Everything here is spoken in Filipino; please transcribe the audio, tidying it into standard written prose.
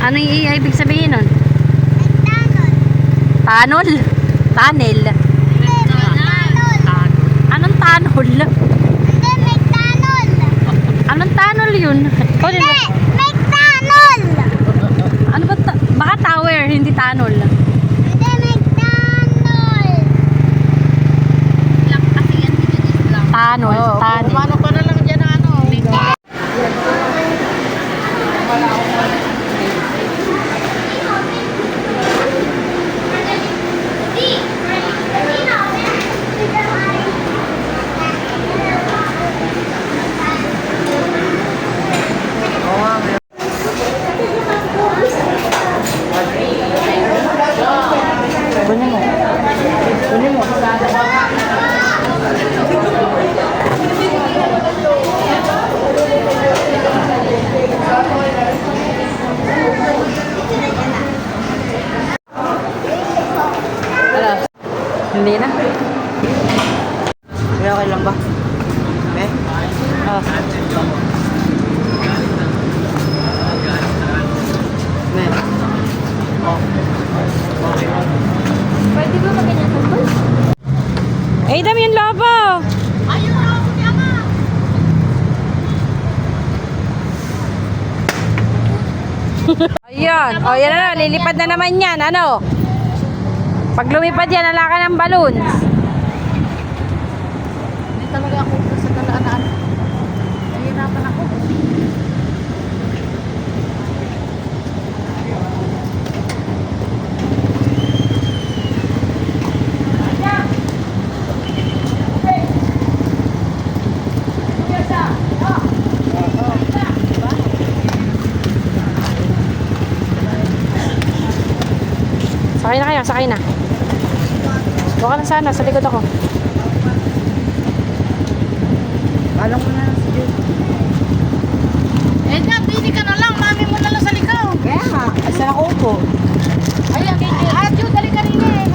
Ano yung ibig sabihin nun? McDonald's. Tanol? Tunnel? McDonald's. Anong tanol? Hindi, McDonald's. Anong tunnel yun? Hindi, McDonald's. Ano ba? Baka tower, hindi tunnel. Hindi, McDonald's. Tunnel, tunnel. Kumano ka na lang dyan ng ano. Kunin mo. Kunin mo. Hindi na. Kaya okay lang ba? Eh? Oh. Ne. Oh. Okay. Pwede ba mag-ganyan ito? Eh, dami yung lobo. Ayun ako niya nga. Ayun. O, yan na. Lilipad na naman yan. Ano? Pag lumipad yan, ala ka ng balloon. Hindi talaga ako sa talaan. Nahihirapan ako. Sakay na kayo, sakay na. Huwag ka na sana, sa likod ako. Alam mo na lang si Jun. Eh, pili ka na lang. Mami mo na lang sa likaw. Kaya nga. Asa na upo? Ayun, Jun, dali ka rin eh.